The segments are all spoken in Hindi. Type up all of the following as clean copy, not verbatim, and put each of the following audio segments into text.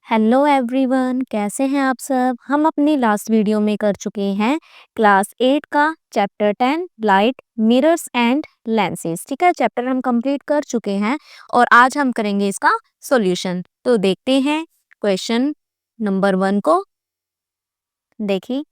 हेलो एवरीवन, कैसे हैं आप सब। हम अपनी लास्ट वीडियो में कर चुके हैं क्लास 8 का chapter 10 light mirrors and lenses. ठीक है, चैप्टर हम कंप्लीट कर चुके हैं और आज हम करेंगे इसका सॉल्यूशन। तो देखते हैं क्वेश्चन नंबर 1 को। देखिए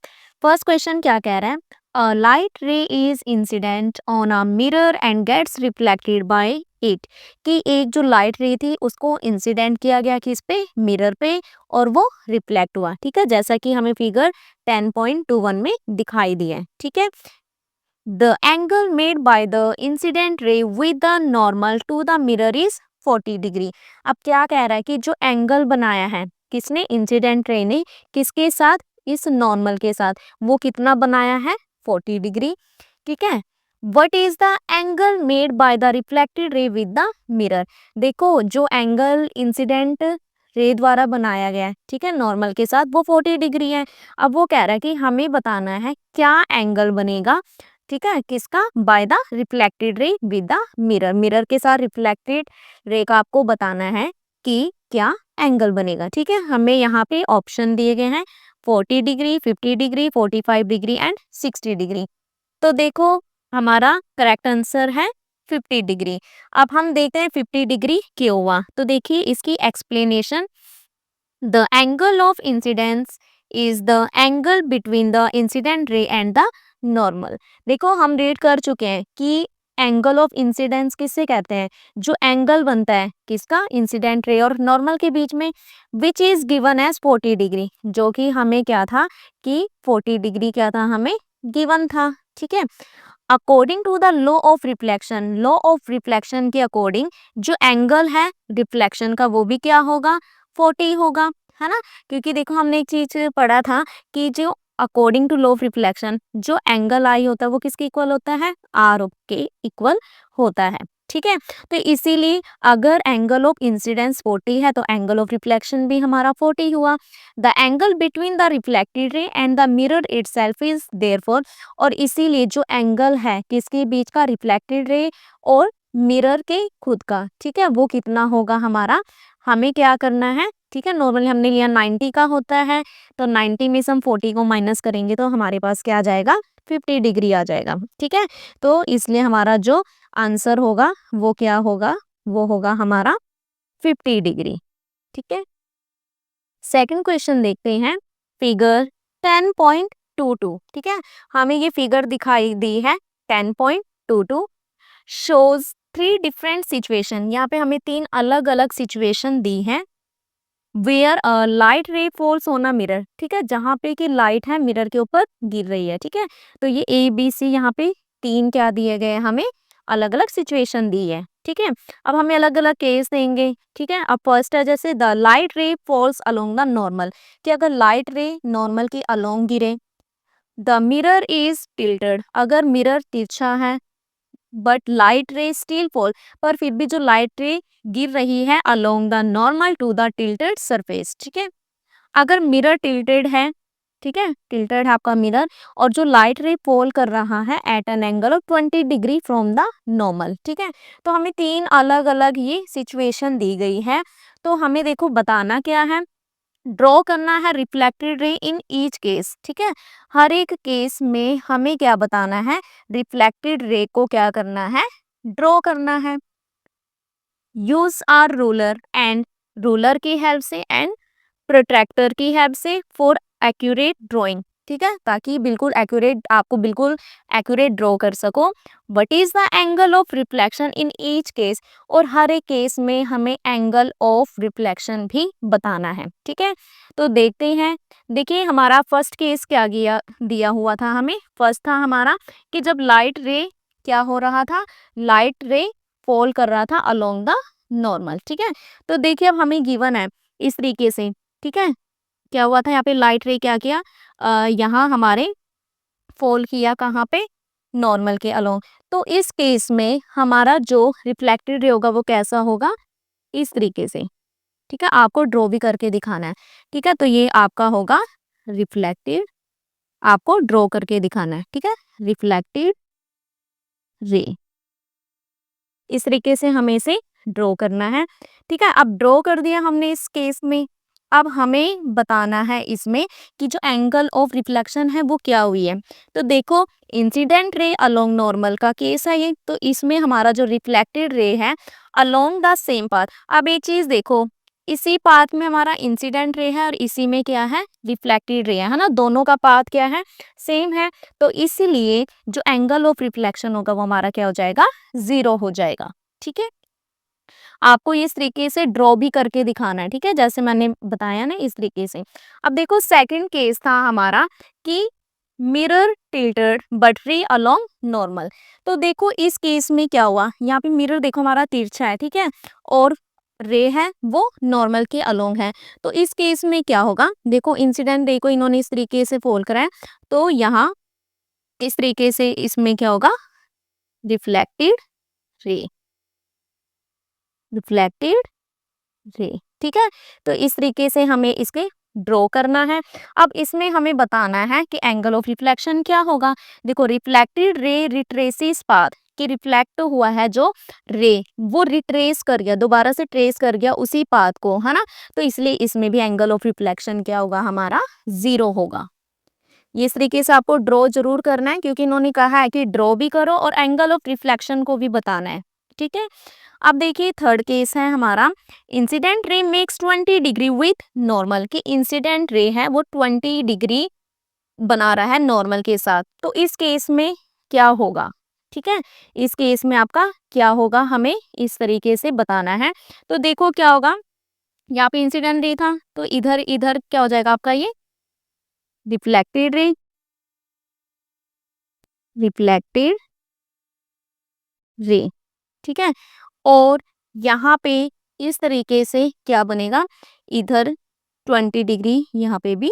फर्स्ट क्वेश्चन क्या कह रहा है। A light ray is incident on a mirror and gets reflected by it. कि एक जो लाइट रे थी उसको इंसिडेंट किया गया किस पे, मिरर पे, और वो रिफ्लेक्ट हुआ। ठीक है, जैसा कि हमें फिगर 10.21 में दिखाई दिया है। ठीक है, the angle made by the incident ray with the normal to the mirror is 40 degree. अब क्या कह रहा है कि जो एंगल बनाया है किसने, इंसिडेंट रे ने, किसके साथ, इस नॉर्मल के साथ, वो कितना बनाया है, 40 डिग्री। ठीक है, what is the angle made by the reflected ray with the mirror. देखो जो एंगल इंसिडेंट रे द्वारा बनाया गया है, ठीक है, नॉर्मल के साथ, वो 40 डिग्री है। अब वो कह रहा है कि हमें बताना है क्या एंगल बनेगा, ठीक है, किसका, by the reflected ray with the mirror. Mirror के साथ रिफ्लेक्टेड रे का आपको बताना है कि क्या एंगल बनेगा। ठीक है, हमें यहाँ पे ऑप्शन दिए गए हैं 40 degree, 50 degree, 45 degree and 60 degree. तो देखो हमारा करेक्ट आंसर है 50 डिग्री। अब हम देखते हैं 50 डिग्री क्यों हुआ। तो देखिए इसकी explanation, the angle of incidence is the angle between the incident रे एंड द नॉर्मल। देखो हम रीड कर चुके हैं कि एंगल ऑफ इंसिडेंस किससे कहते हैं, जो एंगल बनता है किसका, इंसिडेंट रे और नॉर्मल के बीच में, which is given as 40 degree, जो कि हमें क्या था कि 40 डिग्री क्या था, हमें गिवन था। ठीक है, according to the law of reflection के अकॉर्डिंग जो एंगल है रिफ्लेक्शन का वो भी क्या होगा, 40 होगा, है ना। क्योंकि देखो हमने एक चीज पढ़ा था कि जो according to law of reflection जो एंगल आई होता है वो किसके इक्वल होता है, आर के इक्वल होता है। ठीक है, तो इसीलिए अगर एंगल ऑफ इंसिडेंस 40 है तो एंगल ऑफ रिफ्लेक्शन भी हमारा 40 हुआ। The angle between the reflected ray and the mirror itself is therefore, और इसीलिए जो एंगल है किसके बीच का, रिफ्लेक्टेड रे और मिरर के खुद का, ठीक है, वो कितना होगा हमारा, हमें क्या करना है। ठीक है, नॉर्मली हमने लिया 90 का होता है, तो 90 में से हम 40 को माइनस करेंगे तो हमारे पास क्या आ जाएगा, 50 डिग्री आ जाएगा। ठीक है, तो इसलिए हमारा जो आंसर होगा वो क्या होगा, वो होगा हमारा 50 डिग्री। ठीक है, सेकंड क्वेश्चन देखते हैं, फिगर 10.22। ठीक है, हमें ये फिगर दिखाई दी है 10.22, शोज 3 डिफरेंट सिचुएशन। यहाँ पे हमें 3 अलग अलग सिचुएशन दी हैं, where a light ray falls on a mirror. ठीक है, जहाँ पे कि लाइट है मिरर के ऊपर गिर रही है। ठीक है, तो ये ए बी सी यहाँ पे 3 क्या दिए गए, हमें अलग अलग सिचुएशन दी है। ठीक है, अब हमें अलग अलग केस देंगे। ठीक है, अब फर्स्ट है जैसे the light ray falls along the normal, कि अगर लाइट रे नॉर्मल के अलोंग गिरे, द मिरर इज टिल्टेड, अगर मिरर तिरछा है, but light ray still fall, पर फिर भी जो लाइट रे गिर रही है along the normal to the tilted surface. ठीक है, अगर मिरर टिल्टेड है, ठीक है, टिल्टेड है आपका मिरर, और जो लाइट रे फॉल कर रहा है at an angle of 20 degree from the normal. ठीक है, तो हमें 3 अलग अलग ये सिचुएशन दी गई है। तो हमें देखो बताना क्या है, ड्रॉ करना है reflected ray in each case. ठीक है, हर एक केस में हमें क्या बताना है, रिफ्लेक्टेड रे को क्या करना है, ड्रॉ करना है। Use or ruler and, ruler की हेल्प से एंड प्रोट्रैक्टर की हेल्प से फॉर एक्यूरेट ड्राइंग। ठीक है, ताकि बिल्कुल एक्यूरेट, आपको बिल्कुल एक्यूरेट ड्रॉ कर सको। What is the angle of reflection in each case, और हर एक केस में हमें एंगल ऑफ रिफ्लेक्शन भी बताना है। ठीक है, तो देखते हैं। देखिए हमारा फर्स्ट केस क्या दिया हुआ था, हमें फर्स्ट था हमारा कि जब लाइट रे क्या हो रहा था, लाइट रे फॉल कर रहा था अलोंग द नॉर्मल। ठीक है, तो देखिए अब हमें गिवन है इस तरीके से। ठीक है, क्या हुआ था यहाँ पे, लाइट रे क्या किया, यहाँ हमारे फॉल किया कहाँ पे, नॉर्मल के अलोंग। तो इस केस में हमारा जो रिफ्लेक्टेड रे होगा वो कैसा होगा, इस तरीके से। ठीक है, आपको ड्रॉ भी करके दिखाना है। ठीक है, तो ये आपका होगा रिफ्लेक्टेड, आपको ड्रॉ करके दिखाना है। ठीक है, रिफ्लेक्टेड रे, इस तरीके से हमें इसे ड्रॉ करना है। ठीक है, अब ड्रॉ कर दिया हमने इस केस में। अब हमें बताना है इसमें कि जो एंगल ऑफ रिफ्लेक्शन है वो क्या हुई है। तो देखो इंसिडेंट रे अलोंग नॉर्मल का केस है ये, तो इसमें हमारा जो रिफ्लेक्टेड रे है अलोंग द सेम पाथ। अब एक चीज देखो, इसी पाथ में हमारा इंसिडेंट रे है और इसी में क्या है, रिफ्लेक्टेड रे है ना, दोनों का पाथ क्या है, सेम है। तो इसीलिए जो एंगल ऑफ रिफ्लेक्शन होगा वो हमारा क्या हो जाएगा, 0 हो जाएगा। ठीक है, आपको इस तरीके से ड्रॉ भी करके दिखाना है, ठीक है, जैसे मैंने बताया ना इस तरीके से। अब देखो सेकंड केस था हमारा कि मिरर टिल्टेड बट रे अलोंग नॉर्मल। तो देखो इस केस में क्या हुआ, यहाँ पे मिरर देखो हमारा तिरछा है, ठीक है, और रे है वो नॉर्मल के अलोंग है। तो इस केस में क्या होगा, देखो इंसिडेंट रे को इन्होंने इस तरीके से फोल्ड करा है, तो यहाँ इस तरीके से इसमें क्या होगा, रिफ्लेक्टेड रे, रिफ्लेक्टेड रे। ठीक है, तो इस तरीके से हमें इसके ड्रॉ करना है। अब इसमें हमें बताना है कि एंगल ऑफ रिफ्लेक्शन क्या होगा। देखो रिफ्लेक्टेड रे रिट्रेसिस पाथ, कि रिफ्लेक्ट हुआ है जो रे वो रिट्रेस कर गया, दोबारा से ट्रेस कर गया उसी पाथ को, है ना, तो इसलिए इसमें भी एंगल ऑफ रिफ्लेक्शन क्या होगा, हमारा 0 होगा। ये इस तरीके से आपको ड्रॉ जरूर करना है, क्योंकि इन्होंने कहा है कि ड्रॉ भी करो और एंगल ऑफ रिफ्लेक्शन को भी बताना है। ठीक है, अब देखिए थर्ड केस है हमारा, incident ray makes 20 degree with normal, कि इंसिडेंट रे है वो 20 डिग्री बना रहा है नॉर्मल के साथ। तो इस केस में क्या होगा, ठीक है, इस केस में आपका क्या होगा, हमें इस तरीके से बताना है। तो देखो क्या होगा, यहाँ पे इंसिडेंट रे था, तो इधर इधर क्या हो जाएगा आपका, ये रिफ्लेक्टेड रे, रिफ्लेक्टेड रे। ठीक है, और यहाँ पे इस तरीके से क्या बनेगा, इधर 20 डिग्री, यहाँ पे भी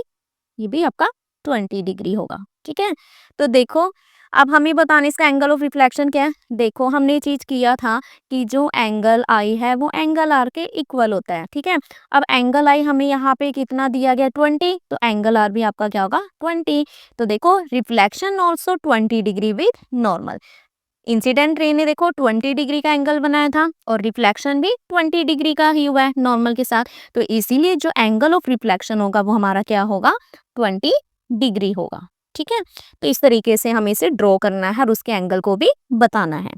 ये भी आपका 20 डिग्री होगा। ठीक है, तो देखो अब हमें बताने इसका एंगल ऑफ रिफ्लेक्शन क्या है। देखो हमने ये चीज किया था कि जो एंगल आई है वो एंगल आर के इक्वल होता है। ठीक है, अब एंगल आई हमें यहाँ पे कितना दिया गया, 20, तो एंगल आर भी आपका क्या होगा, 20। तो देखो reflection also 20 degree with normal. Incident ray ने देखो 20 डिग्री का एंगल बनाया था और रिफ्लेक्शन भी 20 डिग्री का ही हुआ है नॉर्मल के साथ, तो इसीलिए जो एंगल ऑफ रिफ्लेक्शन होगा वो हमारा क्या होगा, 20 डिग्री होगा। ठीक है, तो इस तरीके से हमें इसे ड्रॉ करना है और उसके एंगल को भी बताना है।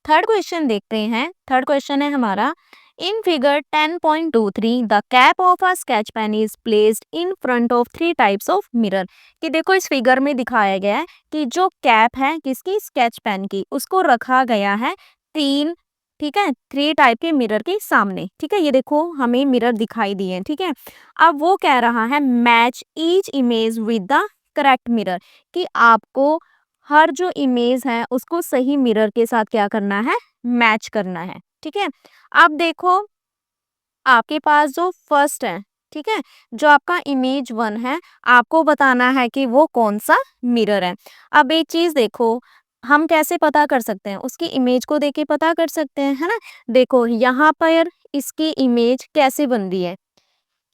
थर्ड क्वेश्चन देखते हैं। थर्ड क्वेश्चन है हमारा, in figure 10.23 the cap of a sketch pen is placed in front of 3 types of mirror. कि देखो इस फिगर में दिखाया गया है कि जो कैप है किसकी, स्केच पेन की, उसको रखा गया है 3, ठीक है, 3 टाइप के मिरर के सामने। ठीक है, ये देखो हमें मिरर दिखाई दिए हैं। ठीक है, अब वो कह रहा है match each image with the correct mirror, कि आपको हर जो इमेज है उसको सही मिरर के साथ क्या करना है, मैच करना है। ठीक है, अब देखो आपके पास जो फर्स्ट है, ठीक है, जो आपका इमेज 1 है, आपको बताना है कि वो कौन सा मिरर है। अब एक चीज देखो, हम कैसे पता कर सकते हैं, उसकी इमेज को देख के पता कर सकते हैं, है ना। देखो यहाँ पर इसकी इमेज कैसे बन रही है,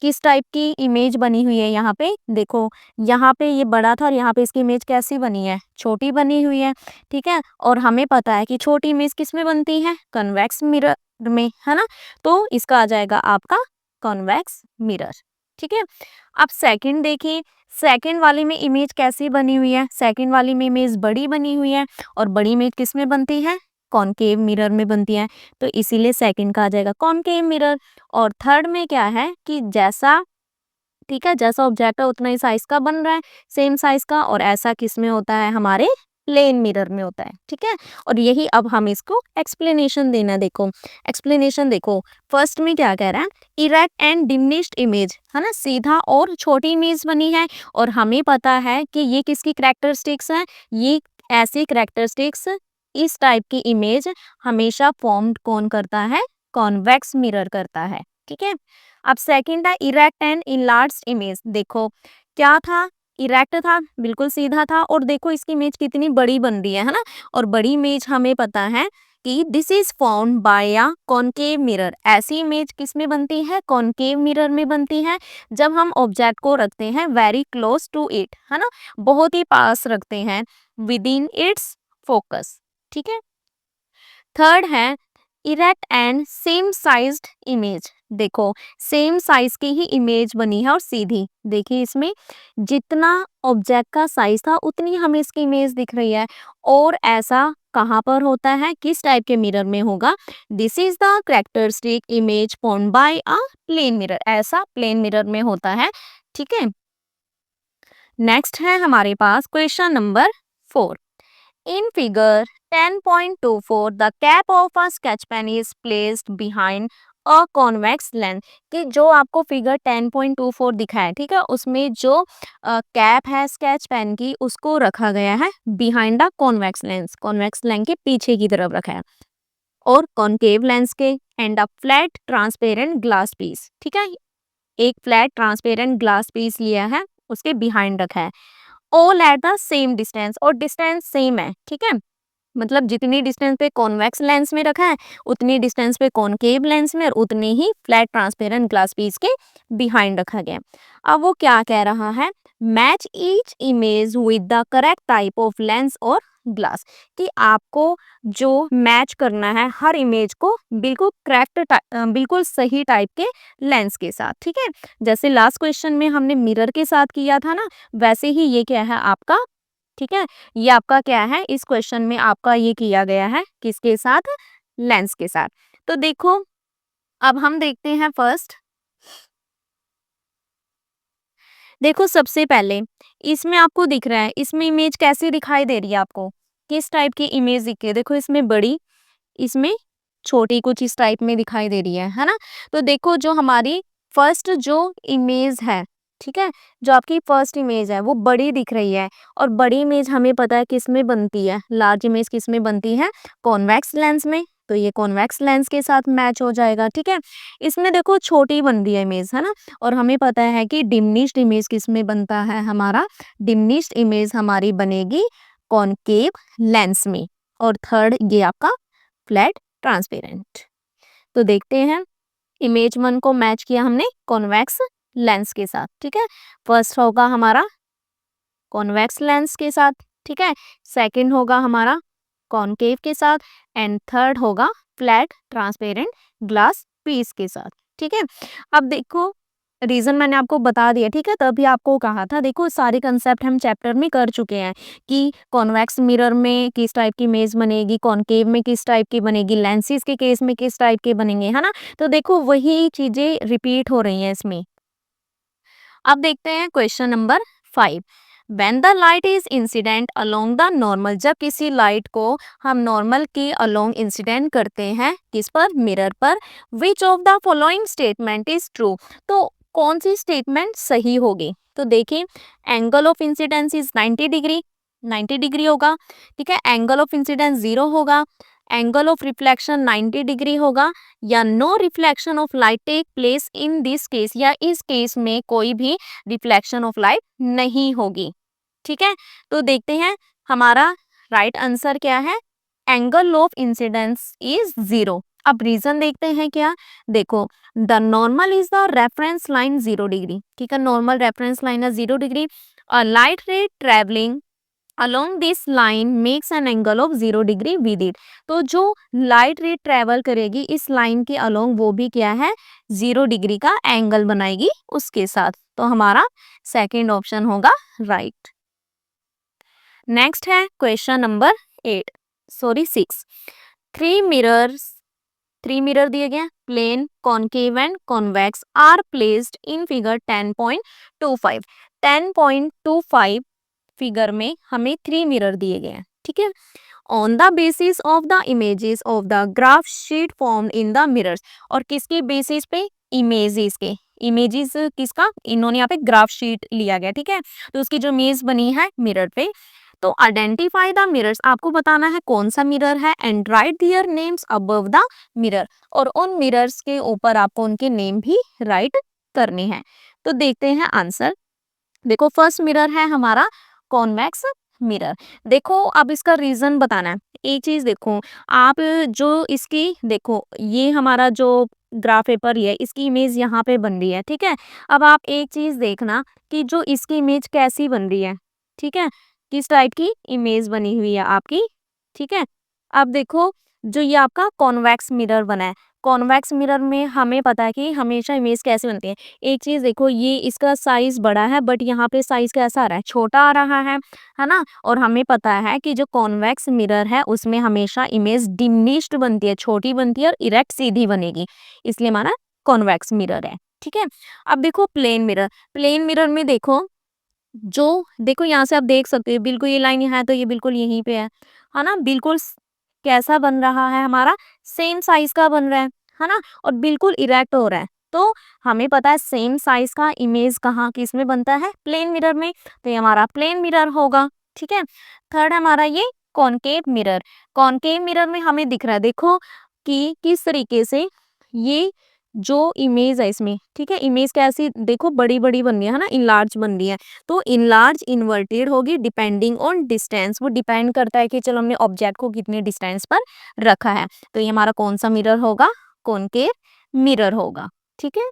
किस टाइप की इमेज बनी हुई है, यहाँ पे देखो, यहाँ पे ये बड़ा था और यहाँ पे इसकी इमेज कैसी बनी है, छोटी बनी हुई है। ठीक है, और हमें पता है कि छोटी इमेज किस में बनती है, कन्वेक्स मिरर में, है ना, तो इसका आ जाएगा आपका कॉन्वेक्स मिरर। ठीक है, अब सेकंड देखिए, सेकंड वाली में इमेज कैसी बनी हुई है, सेकंड वाली में इमेज बड़ी बनी हुई है, और बड़ी इमेज किस में बनती है, कॉनकेव मिरर में बनती है, तो इसीलिए सेकंड का आ जाएगा कॉनकेव मिरर। और थर्ड में क्या है कि जैसा, ठीक है, जैसा ऑब्जेक्ट है उतना ही साइज का बन रहा है, सेम साइज का, और ऐसा किस में होता है, हमारे प्लेन मिरर में होता है। ठीक है, और यही अब हम इसको एक्सप्लेनेशन देना, देखो एक्सप्लेनेशन देखो, फर्स्ट में क्या कह रहा है, इरेक्ट एंड डिमिनिश्ड इमेज, है ना, सीधा और छोटी इमेज बनी है, और हमें पता है कि ये किसकी कैरेक्टरिस्टिक्स है, ये ऐसी कैरेक्टरिस्टिक्स, इस टाइप की इमेज हमेशा फॉर्म कौन करता है, कॉन्वेक्स मिरर करता है। ठीक है, अब सेकंड है इरेक्ट एंड इनलार्ज्ड इमेज, देखो क्या था, इरेक्ट था, बिल्कुल सीधा था, और देखो इसकी इमेज कितनी बड़ी बन रही है ना, और बड़ी इमेज हमें पता है कि this is found by a concave mirror. ऐसी इमेज किस में बनती है, कॉनकेव मिरर में बनती है, जब हम ऑब्जेक्ट को रखते हैं वेरी क्लोज टू इट, है ना, बहुत ही पास रखते हैं, विद इन इट्स फोकस। ठीक है, थर्ड है erect and same sized image, देखो सेम साइज की ही इमेज बनी है और सीधी। देखिए इसमें जितना ऑब्जेक्ट का साइज था उतनी हमें इसकी इमेज दिख रही है। और ऐसा कहाँ पर होता है, किस टाइप के मिरर में होगा? This is the characteristic image formed by a plane mirror. ऐसा प्लेन मिरर में होता है। ठीक है, नेक्स्ट है हमारे पास question number 4। In figure 10.24, the cap of a sketch pen is placed behind a convex lens। कि जो आपको फिगर 10.24 दिखा है, ठीक है, उसमें जो कैप है स्केच पेन की उसको रखा गया है behind the convex lens. Convex lens के पीछे की तरफ रखा है और कॉनकेव लेंस के and a flat transparent glass piece. ठीक है, एक फ्लैट ट्रांसपेरेंट ग्लास पीस लिया है, उसके बिहाइंड रखा है। All at the same distance, और डिस्टेंस सेम है। ठीक है, मतलब जितनी डिस्टेंस पे कॉन्वेक्स लेंस में रखा है उतनी डिस्टेंस पे कॉनकेव लेंस में और उतनी ही फ्लैट ट्रांसपेरेंट ग्लास पीस के बिहाइंड रखा गया। अब वो क्या कह रहा है, match each image with the correct type of lens और ग्लास। कि आपको जो मैच करना है हर इमेज को बिल्कुल करेक्ट बिल्कुल सही टाइप के लेंस के साथ। ठीक है, जैसे लास्ट क्वेश्चन में हमने मिरर के साथ किया था ना, वैसे ही ये क्या है आपका, ठीक है, ये आपका क्या है, इस क्वेश्चन में आपका ये किया गया है किसके साथ, लेंस के साथ। तो देखो अब हम देखते हैं फर्स्ट। देखो सबसे पहले इसमें आपको दिख रहा है, इसमें इमेज कैसी दिखाई दे रही है आपको, किस टाइप की इमेज दिख रही है? देखो इसमें बड़ी, इसमें छोटी कुछ इस टाइप में दिखाई दे रही है ना। तो देखो जो हमारी फर्स्ट जो इमेज है, ठीक है, जो आपकी फर्स्ट इमेज है वो बड़ी दिख रही है। और बड़ी इमेज हमें पता है किस में बनती है, लार्ज इमेज किस में बनती है, कॉन्वेक्स लेंस में। तो ये कॉन्वेक्स लेंस के साथ मैच हो जाएगा। ठीक है, इसमें देखो छोटी बन रही है इमेज, है ना। और हमें पता है कि डिमिनिश्ड इमेज किस में बनता है, हमारा डिमिनिश्ड इमेज हमारी बनेगी कॉनकेव लेंस में। और थर्ड ये आपका फ्लैट ट्रांसपेरेंट। तो देखते हैं, इमेज 1 को मैच किया हमने कॉन्वेक्स लेंस के साथ। ठीक है, फर्स्ट होगा हमारा कॉन्वेक्स लेंस के साथ, ठीक है, सेकंड होगा हमारा कॉनकेव के साथ एंड थर्ड होगा फ्लैट ट्रांसपेरेंट ग्लास पीस के साथ। ठीक है, अब देखो रीजन मैंने आपको बता दिया। ठीक है, तभी आपको कहा था, देखो सारे कंसेप्ट हम चैप्टर में कर चुके हैं कि कॉन्वेक्स मिरर में किस टाइप की इमेज बनेगी, कॉनकेव में किस टाइप की बनेगी, लेंसेज के केस में किस टाइप के बनेंगे, है ना। तो देखो वही चीजें रिपीट हो रही हैं इसमें। अब देखते हैं question number 5। When the light is incident along the normal, जब किसी लाइट को हम नॉर्मल के along इंसिडेंट करते हैं किस पर, मिरर पर, which of the following statement is true, तो कौन सी स्टेटमेंट सही होगी? तो देखिए angle of incidence is 90 degree, 90 degree होगा। ठीक है, एंगल ऑफ इंसिडेंस 0 होगा, एंगल ऑफ रिफ्लेक्शन 90 डिग्री होगा, या no reflection of light take place in this case, या इस केस में कोई भी रिफ्लेक्शन ऑफ लाइट नहीं होगी। ठीक है, तो देखते हैं हमारा राइट आंसर क्या है, एंगल ऑफ इंसिडेंस इज 0। अब रीजन देखते हैं क्या, देखो the normal is the reference line 0 degree. ठीक है, नॉर्मल रेफरेंस लाइन है 0 डिग्री। अ लाइट रे travelling along this line makes an angle of 0 degree with it। तो जो लाइट रे ट्रेवल करेगी इस लाइन के अलोंग वो भी क्या है, 0 डिग्री का एंगल बनाएगी उसके साथ। तो हमारा सेकंड ऑप्शन होगा राइट। नेक्स्ट है question number 6। Three mirrors, three mirror दिए गए, plane, concave and convex are placed in figure 10.25। 10.25 figure में हमें थ्री मिरर दिए गए हैं। ठीक है, on the basis of the images of the graph sheet formed in the mirrors. और किसके बेसिस पे, इमेजेस के, इमेजेस किसका, इन्होंने यहाँ पे ग्राफ शीट लिया गया। ठीक है, तो उसकी जो इमेज बनी है मिरर पे, तो आइडेंटिफाई द मिरर्स, आपको बताना है कौन सा मिरर है and right their names above the mirror. और उन मिरर्स के ऊपर आपको उनके नेम भी राइट करने हैं। तो देखते हैं आंसर। देखो फर्स्ट मिरर है हमारा कॉन्वेक्स मिरर। देखो अब इसका रीजन बताना है। एक चीज देखो, आप जो इसकी देखो, ये हमारा जो ग्राफ पेपर है इसकी इमेज यहाँ पे बन रही है। ठीक है, अब आप एक चीज देखना कि जो इसकी इमेज कैसी बन रही है। ठीक है, किस टाइप की इमेज बनी हुई है आपकी। ठीक है, अब देखो जो ये आपका कॉन्वेक्स मिरर बना है, कॉन्वेक्स मिरर में हमें पता है कि हमेशा इमेज कैसे बनती है। एक चीज़ देखो, ये इसका साइज़ बड़ा है बट यहाँ पे साइज़ कैसा आ रहा है, छोटा आ रहा है ना? और हमें पता है कि जो कॉन्वेक्स मिरर है उसमें हमेशा इमेज डिमिनिश्ड बनती है, छोटी बनती है और इरेक्ट सीधी बनेगी, इसलिए हमारा कॉन्वेक्स मिरर है, ठीक है? अब देखो प्लेन मिरर में देखो यहाँ से आप देख सकते हो, बिल्कुल ये लाइन है तो ये बिल्कुल यहीं पे है ना? बिल्कुल कैसा बन रहा है हमारा, सेम साइज का बन रहा है ना? और बिल्कुल इरेक्ट हो रहा है। तो हमें पता है सेम साइज का इमेज कहाँ किस में बनता है, प्लेन मिरर में, तो ये हमारा प्लेन मिरर होगा, ठीक है? थर्ड हमारा ये कॉनकेव मिरर में हमें दिख रहा है, देखो कि किस तरीके से ये जो इमेज है इसमें, ठीक है, इमेज कैसी देखो बड़ी बड़ी बन रही है ना, इनलार्ज बन रही है। तो इनलार्ज इन्वर्टेड होगी डिपेंडिंग ऑन डिस्टेंस, वो डिपेंड करता है कि चलो हमने ऑब्जेक्ट को कितने डिस्टेंस पर रखा है। तो ये हमारा कौन सा मिरर होगा, कॉनकेव मिरर होगा, ठीक है?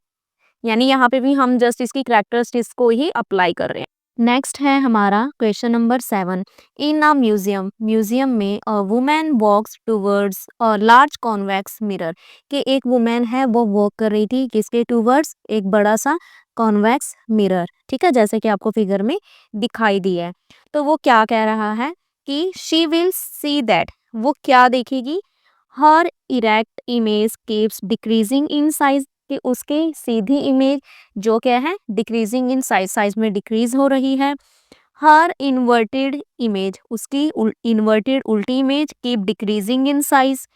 यानी यहाँ पे भी हम जस्ट इसकी कैरेक्टरिस्टिक्स को ही अप्लाई कर रहे हैं। नेक्स्ट है हमारा question number 7। In a museum में a women walks towards a large convex mirror, कि एक वुमेन है वो वॉक कर रही थी किसके टूवर्ड्स, एक बड़ा सा कॉन्वेक्स मिरर, ठीक है, जैसे कि आपको फिगर में दिखाई दिया है। तो वो क्या कह रहा है कि शी विल सी दैट, वो क्या देखेगी, her erect image keeps decreasing in size, कि उसके सीधी इमेज जो क्या है डिक्रीजिंग इन साइज, साइज में डिक्रीज हो रही है। हर इन्वर्टेड इमेज, उसकी इन्वर्टेड उल्टी image keep decreasing in size.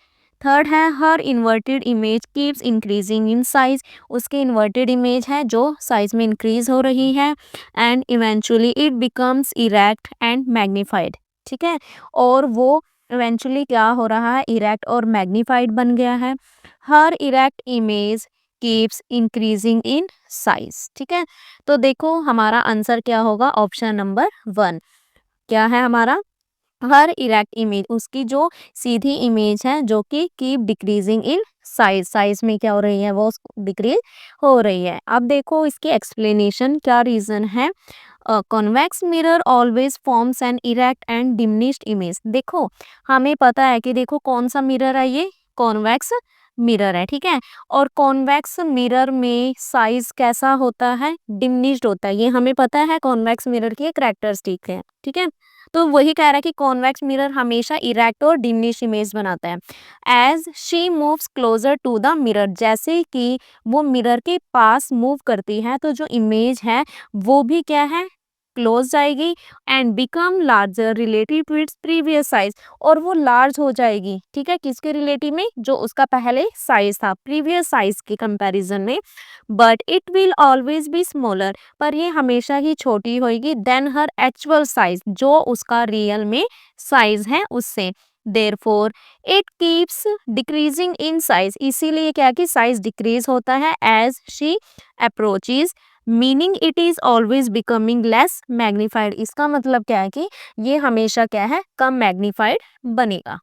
Third है her inverted image keeps increasing in size, उसकी इन्वर्टेड इमेज है जो साइज में इंक्रीज हो रही है। And eventually it becomes erect and magnified, ठीक है, और वो इवेंचुअली क्या हो रहा है, इरेक्ट और मैग्नीफाइड बन गया है। Her erect image keeps increasing in size, ठीक है। तो देखो हमारा आंसर क्या होगा, ऑप्शन नंबर 1 क्या है हमारा, हर इरेक्ट इमेज, उसकी जो सीधी इमेज है जो कि keep decreasing in size, size में क्या हो रही है, वो डिक्रीज हो रही है। अब देखो इसकी एक्सप्लेनेशन क्या रीजन है। Convex mirror always forms an erect and diminished image, देखो हमें पता है कि देखो कौन सा मिरर है, ये कॉन्वेक्स मिरर है, ठीक है, और कॉन्वेक्स मिरर में साइज कैसा होता है, डिमिनिश्ड होता है, ये हमें पता है कॉन्वेक्स मिरर की कैरेक्टरिस्टिक है, ठीक है। तो वही कह रहा है कि कॉन्वेक्स मिरर हमेशा इरेक्ट और डिमिनिश इमेज बनाता है। As she moves closer to the mirror, जैसे कि वो मिरर के पास मूव करती है तो जो इमेज है वो भी क्या है, क्लोज जाएगी and become larger relative to its previous size, और वो लार्ज हो जाएगी, ठीक है, किसके रिलेटिव में, जो उसका पहले साइज था प्रीवियस साइज के कंपैरिजन में। But it will always be smaller, पर ये हमेशा ही छोटी होगी देन हर एक्चुअल साइज, जो उसका रियल में साइज है उससे। Therefore it keeps decreasing in size, इसीलिए क्या कि साइज डिक्रीज होता है as she approaches, meaning it is always becoming less magnified, इसका मतलब क्या है कि ये हमेशा क्या है, कम मैग्नीफाइड बनेगा।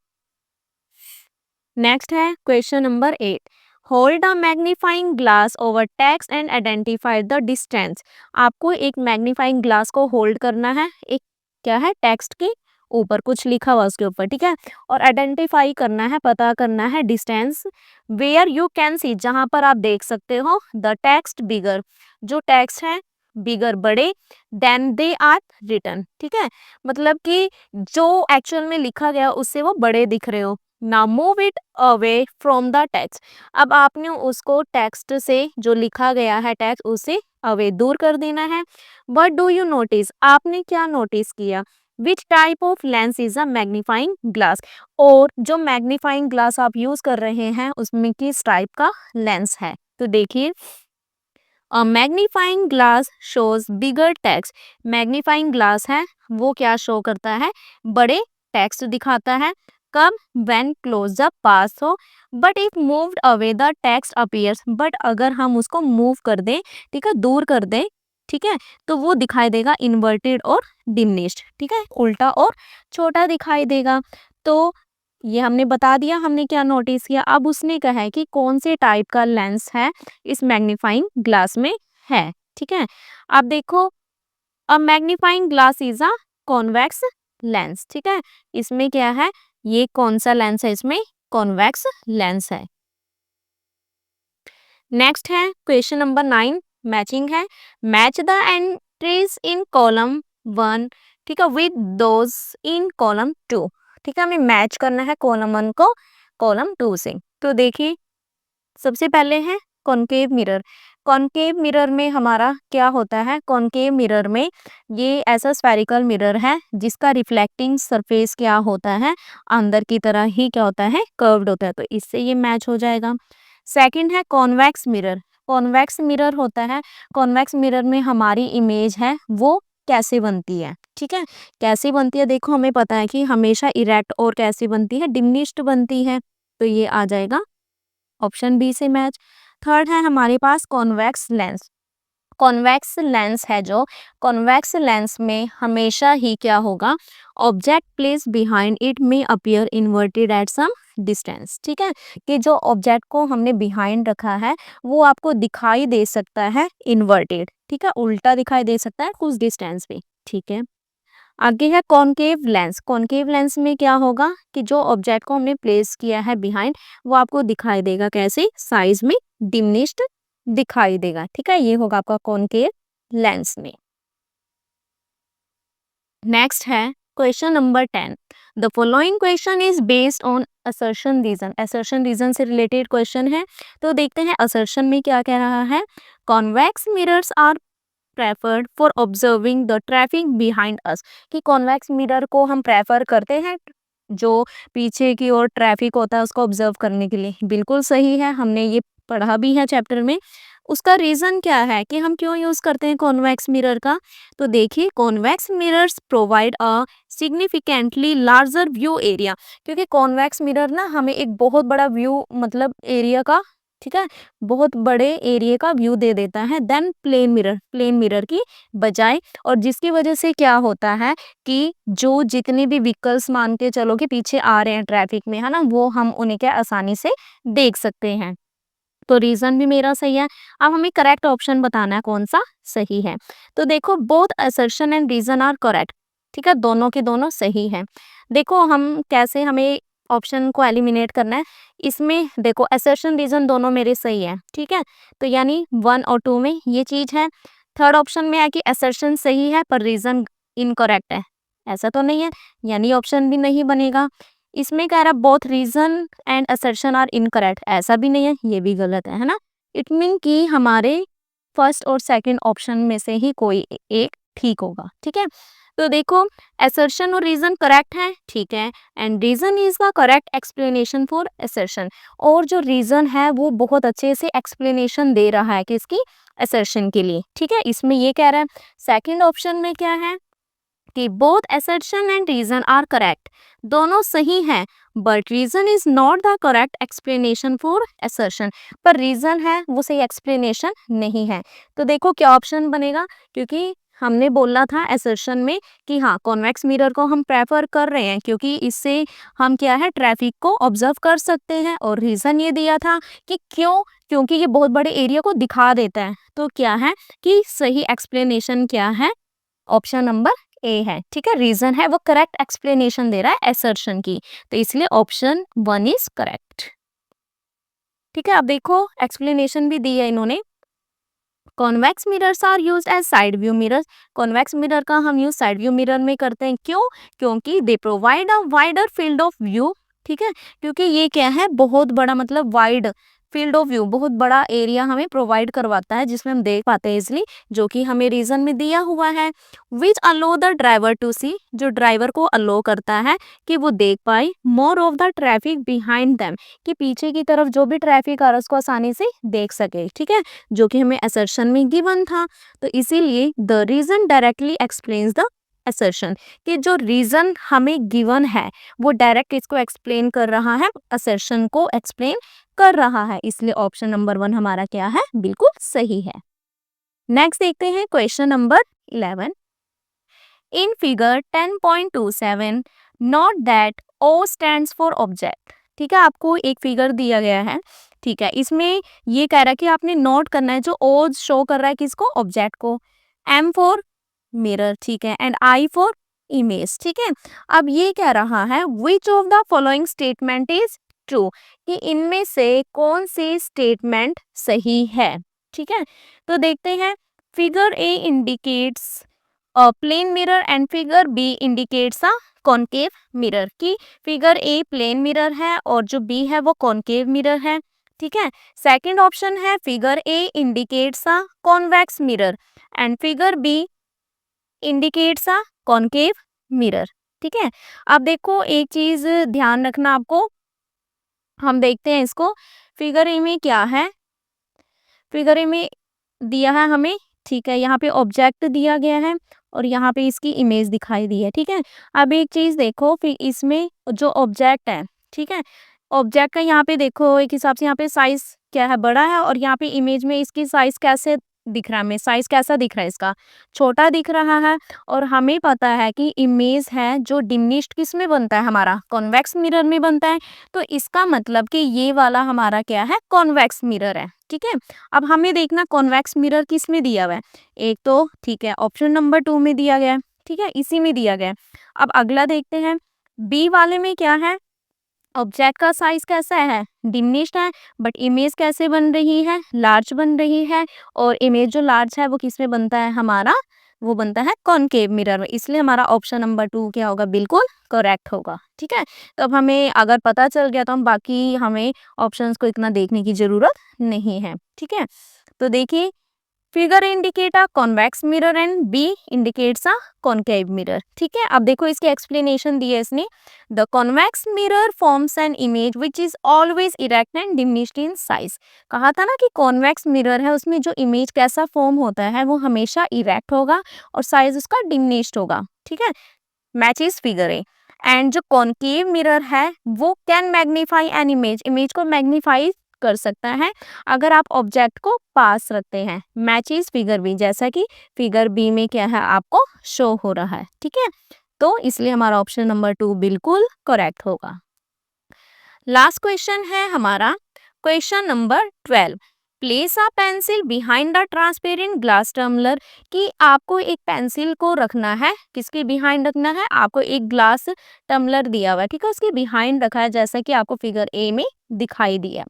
नेक्स्ट है question number 8। Hold a magnifying glass over text and identify the distance, आपको एक मैग्नीफाइंग ग्लास को होल्ड करना है, एक क्या है टेक्स्ट के ऊपर कुछ लिखा हुआ उसके ऊपर, ठीक है, और आइडेंटिफाई करना है, पता करना है distance where you can see, जहां पर आप देख सकते हो द टेक्स्ट बिगर, जो टेक्स्ट है बिगर बड़े देन दे आर रिटन, ठीक है, मतलब कि जो एक्चुअल में लिखा गया उससे वो बड़े दिख रहे हो। ना move it away from the text, अब आपने उसको टेक्स्ट से जो लिखा गया है टेक्स्ट उसे अवे दूर कर देना है। वट डू यू नोटिस, आपने क्या नोटिस किया, which type of lens is a magnifying glass, और जो मैग्नीफाइंग ग्लास आप यूज कर रहे हैं उसमें किस टाइप का लेंस है। तो देखिए अ मैग्नीफाइंग ग्लास शोज बिगर टेक्स्ट, मैग्नीफाइंग ग्लास है वो क्या शो करता है, बड़े टेक्स्ट दिखाता है, कब, व्हेन क्लोज अप पास हो, but if moved away the text appears, but अगर हम उसको मूव कर दें, ठीक है, दूर कर दें, ठीक है, तो वो दिखाई देगा इन्वर्टेड और डिमिनिश्ड, ठीक है, उल्टा और छोटा दिखाई देगा। तो ये हमने बता दिया हमने क्या नोटिस किया। अब उसने कहा है कि कौन से टाइप का लेंस है इस मैग्नीफाइंग ग्लास में है, ठीक है। अब देखो a magnifying glass is a convex lens, ठीक है, इसमें क्या है, ये कौन सा लेंस है, इसमें कॉन्वेक्स लेंस है। नेक्स्ट है क्वेश्चन नंबर 9, मैचिंग है। Match the entries in column 1, ठीक है, विद दोज इन कॉलम 2, ठीक है, हमें मैच करना है कॉलम 1 को कॉलम 2 से। तो देखिए सबसे पहले है कॉनकेव मिरर। कॉनकेव मिरर में हमारा क्या होता है, कॉनकेव मिरर में ये ऐसा स्फेरिकल मिरर है जिसका रिफ्लेक्टिंग सरफेस क्या होता है, अंदर की तरह ही क्या होता है, कर्व्ड होता है, तो इससे ये मैच हो जाएगा। सेकंड है कॉन्वेक्स मिरर। कॉन्वेक्स मिरर होता है, कॉन्वेक्स मिरर में हमारी इमेज है वो कैसे बनती है, ठीक है, कैसे बनती है, देखो हमें पता है कि हमेशा इरेक्ट और कैसे बनती है, डिमिनिश्ड बनती है, तो ये आ जाएगा ऑप्शन बी से मैच। थर्ड है हमारे पास कॉन्वेक्स लेंस। कॉन्वेक्स लेंस है जो, कॉन्वेक्स लेंस में हमेशा ही क्या होगा, ऑब्जेक्ट प्लेस बिहाइंड इट में appear inverted at some distance, ठीक है, कि जो ऑब्जेक्ट को हमने बिहाइंड रखा है वो आपको दिखाई दे सकता है इन्वर्टेड, ठीक है, उल्टा दिखाई दे सकता है कुछ डिस्टेंस पे, ठीक है। आगे है कॉनकेव लेंस। कॉनकेव लेंस में क्या होगा कि जो ऑब्जेक्ट को हमने प्लेस किया है बिहाइंड वो आपको दिखाई देगा कैसे, साइज में डिमिनिश्ड दिखाई देगा, ठीक है, ये होगा आपका कॉनकेव लेंस में। नेक्स्ट है question number 10। The following question is based on assertion reason. Assertion reason से रिलेटेड क्वेश्चन है, तो देखते हैं असर्शन में क्या कह रहा है। Convex mirrors are preferred for observing the traffic behind us, कि कॉन्वेक्स मिरर को हम प्रेफर करते हैं जो पीछे की ओर ट्रैफिक होता है उसको ऑब्जर्व करने के लिए, बिल्कुल सही है, हमने ये पढ़ा भी है चैप्टर में। उसका रीजन क्या है कि हम क्यों यूज करते हैं कॉन्वेक्स मिरर का, तो देखिए convex mirrors provide a significantly larger view area, क्योंकि कॉन्वेक्स मिरर ना हमें एक बहुत बड़ा व्यू मतलब एरिया का, ठीक है, बहुत बड़े एरिया का व्यू दे देता है than plane mirror, plane mirror की बजाय, और जिसकी वजह से क्या होता है कि जो जितने भी व्हीकल्स मान के चलो कि पीछे आ रहे हैं ट्रैफिक में, है ना, वो हम उन्हें क्या आसानी से देख सकते हैं। तो रीजन भी मेरा सही है। अब हमें करेक्ट ऑप्शन बताना है कौन सा सही है। तो देखो both assertion and reason are correct, ठीक है, दोनों के दोनों सही है। देखो हम कैसे हमें ऑप्शन को एलिमिनेट करना है, इसमें देखो असर्शन रीजन दोनों मेरे सही है, ठीक है, तो यानी 1 और 2 में ये चीज है। थर्ड ऑप्शन में है कि असर्शन सही है पर रीजन इनकरेक्ट है, ऐसा तो नहीं है, यानी ऑप्शन भी नहीं बनेगा। इसमें कह रहा both reason and assertion are incorrect, ऐसा भी नहीं है, ये भी गलत है ना। इट मीन कि हमारे फर्स्ट और सेकंड ऑप्शन में से ही कोई एक ठीक होगा, ठीक है। तो देखो असर्शन और रीजन करेक्ट है, ठीक है, and reason is the correct explanation for assertion, और जो रीजन है वो बहुत अच्छे से एक्सप्लेनेशन दे रहा है किसकी, असर्शन के लिए, ठीक है। इसमें ये कह रहा है सेकंड ऑप्शन में क्या है कि both assertion and reason are correct, दोनों सही हैं, but reason is not the correct explanation for assertion, पर रीजन है वो सही एक्सप्लेनेशन नहीं है। तो देखो क्या ऑप्शन बनेगा, क्योंकि हमने बोला था असर्शन में कि हाँ कॉन्वेक्स मिरर को हम प्रेफर कर रहे हैं क्योंकि इससे हम क्या है ट्रैफिक को ऑब्जर्व कर सकते हैं, और रीजन ये दिया था कि क्यों, क्योंकि ये बहुत बड़े एरिया को दिखा देता है। तो क्या है कि सही एक्सप्लेनेशन क्या है, ऑप्शन नंबर ए है, ठीक है, रीजन है वो करेक्ट एक्सप्लेनेशन दे रहा है असर्शन की, तो इसलिए ऑप्शन 1 इज करेक्ट, ठीक है। अब देखो एक्सप्लेनेशन भी दी है इन्होंने। Convex mirrors are used as side view mirrors. Convex mirror का हम यूज साइड व्यू मिरर में करते हैं, क्यों, क्योंकि they provide a wider field of view, ठीक है, क्योंकि ये क्या है बहुत बड़ा मतलब वाइड फील्ड ऑफ व्यू, बहुत बड़ा एरिया हमें प्रोवाइड करवाता है जिसमें हम देख पाते हैं इजिली, जो कि हमें रीजन में दिया हुआ है। विच अलो द ड्राइवर टू सी, जो ड्राइवर को अलो करता है कि वो देख पाए more of the traffic behind them, कि पीछे की तरफ जो भी ट्रैफिक आ रहा है उसको आसानी से देख सके, ठीक है, जो कि हमें असर्शन में गिवन था। तो इसीलिए the reason directly explains the assertion, कि जो रीजन हमें गिवन है वो डायरेक्ट इसको एक्सप्लेन कर रहा है, असर्शन को एक्सप्लेन कर रहा है, इसलिए ऑप्शन नंबर 1 हमारा क्या है, बिल्कुल सही है। नेक्स्ट देखते हैं question number 11। In figure 10.27 note that O stands for object, ठीक है, आपको एक फिगर दिया गया है, ठीक है, इसमें ये कह रहा है कि आपने नोट करना है जो ओ शो कर रहा है किसको, ऑब्जेक्ट को, एम फॉर मिरर, ठीक है, एंड आई फॉर इमेज, ठीक है। अब ये कह रहा है which of the following statement is true, कि इनमें से कौन सी स्टेटमेंट सही है। ठीक है, तो देखते हैं। Figure A indicates a plane mirror and figure B indicates a concave mirror, की फिगर ए प्लेन मिरर है और जो बी है वो कॉनकेव मिरर है। ठीक है, सेकंड ऑप्शन है figure A indicates a convex mirror and figure B indicates a concave mirror. ठीक है, अब देखो एक चीज ध्यान रखना आपको, हम देखते हैं इसको। फिगर ए में क्या है, फिगर ए में दिया है हमें, ठीक है, यहाँ पे ऑब्जेक्ट दिया गया है और यहाँ पे इसकी इमेज दिखाई दी है। ठीक है, अब एक चीज देखो, फिर इसमें जो ऑब्जेक्ट है, ठीक है, ऑब्जेक्ट का यहाँ पे देखो एक हिसाब से यहाँ पे साइज क्या है, बड़ा है, और यहाँ पे इमेज में इसकी साइज कैसे दिख रहा है, हमें साइज कैसा दिख रहा है, इसका छोटा दिख रहा है। और हमें पता है कि इमेज है जो डिमिनिश्ड किस में बनता है, हमारा कॉन्वेक्स मिरर में बनता है। तो इसका मतलब कि ये वाला हमारा क्या है, कॉन्वेक्स मिरर है। ठीक है, अब हमें देखना कॉन्वेक्स मिरर किस में दिया हुआ है, एक तो ठीक है ऑप्शन नंबर 2 में दिया गया है। ठीक है, इसी में दिया गया है। अब अगला देखते हैं, बी वाले में क्या है, ऑब्जेक्ट का साइज कैसा है, डिमिनिश्ड है, बट इमेज कैसे बन रही है, लार्ज बन रही है। और इमेज जो लार्ज है वो किस में बनता है, हमारा वो बनता है कॉनकेव मिरर में, इसलिए हमारा ऑप्शन नंबर 2 क्या होगा, बिल्कुल करेक्ट होगा। ठीक है, तो अब हमें अगर पता चल गया तो हम बाकी हमें ऑप्शंस को इतना देखने की जरूरत नहीं है। ठीक है, तो देखिए, figure indicate a convex mirror and B indicates a concave mirror. ठीक है, अब देखो इसकी एक्सप्लेनेशन दी है इसने। The convex mirror forms an image which is always erect and diminished in size. कहा था ना कि कॉन्वेक्स मिरर है, उसमें जो इमेज कैसा फॉर्म होता है वो हमेशा इरेक्ट होगा और साइज उसका डिमिनिश्ड होगा। ठीक है, मैचेस फिगर ए। एंड जो कॉनकेव मिरर है वो can magnify an image, image को मैग्नीफाई कर सकता है अगर आप ऑब्जेक्ट को पास रखते हैं। मैचेस फिगर बी, जैसा कि फिगर बी में क्या है आपको शो हो रहा है। ठीक है, तो इसलिए हमारा ऑप्शन नंबर 2 बिल्कुल करेक्ट होगा। लास्ट क्वेश्चन है हमारा question number 12। Place a pencil behind the transparent glass tumbler, कि आपको एक पेंसिल को रखना है, किसके बिहाइंड रखना है, आपको एक ग्लास टम्बलर दिया हुआ है, ठीक है, उसके बिहाइंड रखा है, जैसा कि आपको फिगर ए में दिखाई दिया।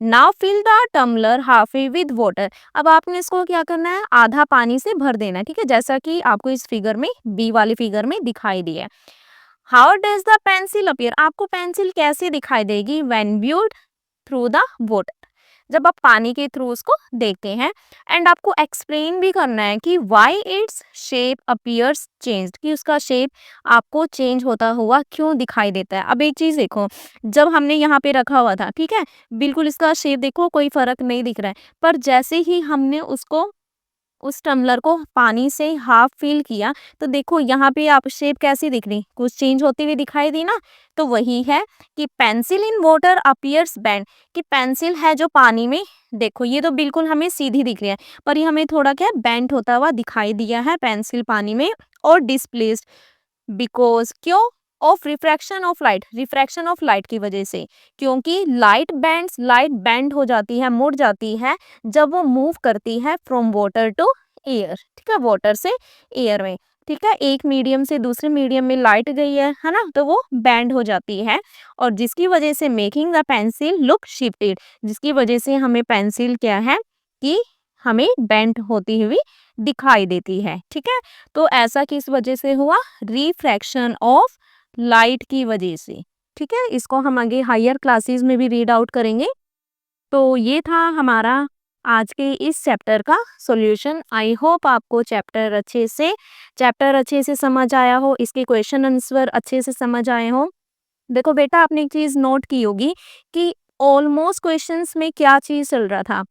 Now fill the tumbler halfway with water, अब आपने इसको क्या करना है, आधा पानी से भर देना है। ठीक है, जैसा कि आपको इस फिगर में, बी वाले फिगर में दिखाई दिया है। How does the pencil appear, आपको पेंसिल कैसे दिखाई देगी, when viewed through the water, जब आप पानी के थ्रू उसको देखते हैं। एंड आपको एक्सप्लेन भी करना है कि why its shape appears changed, कि उसका शेप आपको चेंज होता हुआ क्यों दिखाई देता है। अब एक चीज देखो, जब हमने यहाँ पे रखा हुआ था, ठीक है, बिल्कुल इसका शेप देखो कोई फर्क नहीं दिख रहा है, पर जैसे ही हमने उसको, उस टम्बलर को पानी से हाफ फिल किया, तो देखो यहाँ पे आप शेप कैसी दिख रही, कुछ चेंज होती हुई दिखाई दी ना। तो वही है कि pencil in water appears bend, कि पेंसिल है जो पानी में, देखो ये तो बिल्कुल हमें सीधी दिख रही है, पर ये हमें थोड़ा क्या बेंड होता हुआ दिखाई दिया है पेंसिल पानी में। और डिस्प्लेस्ड बिकॉज, क्यों, of refraction of light, refraction of light की वजह से, क्योंकि लाइट बैंड्स, लाइट बेंड हो जाती है, मुड़ जाती है जब वो मूव करती है फ्रॉम वाटर टू एयर। ठीक है, वाटर से एयर में। ठीक है, एक मीडियम से दूसरे मीडियम में लाइट गई है ना, तो वो बैंड हो जाती है, और जिसकी वजह से making the pencil look shifted, जिसकी वजह से हमें पेंसिल क्या है कि हमें बेंड होती हुई दिखाई देती है। ठीक है, तो ऐसा किस वजह से हुआ, रिफ्रैक्शन ऑफ लाइट की वजह से। ठीक है, इसको हम आगे हायर क्लासेस में भी रीड आउट करेंगे। तो ये था हमारा आज के इस चैप्टर का सॉल्यूशन। आई होप आपको चैप्टर अच्छे से समझ आया हो, इसके क्वेश्चन आंसर अच्छे से समझ आए हो। देखो बेटा, आपने एक चीज नोट की होगी कि ऑलमोस्ट क्वेश्चंस में क्या चीज चल रहा था,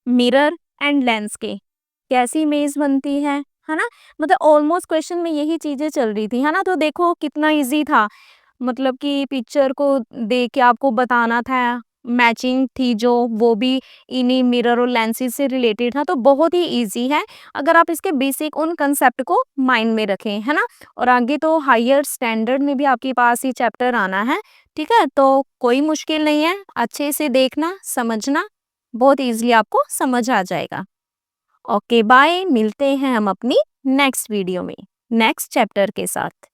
मिरर एंड लेंस के कैसी इमेज बनती है ना, मतलब ऑलमोस्ट क्वेश्चन में यही चीजें चल रही थी, है ना। तो देखो कितना इजी था, मतलब कि पिक्चर को देख के आपको बताना था, मैचिंग थी जो, वो भी इन्हीं मिरर और लेंसेज से रिलेटेड था, तो बहुत ही इजी है अगर आप इसके बेसिक उन कंसेप्ट को माइंड में रखें, है ना। और आगे तो हायर स्टैंडर्ड में भी आपके पास ये चैप्टर आना है। ठीक है, तो कोई मुश्किल नहीं है, अच्छे से देखना समझना, बहुत इजीली आपको समझ आ जाएगा। ओके बाय, मिलते हैं हम अपनी नेक्स्ट वीडियो में नेक्स्ट चैप्टर के साथ।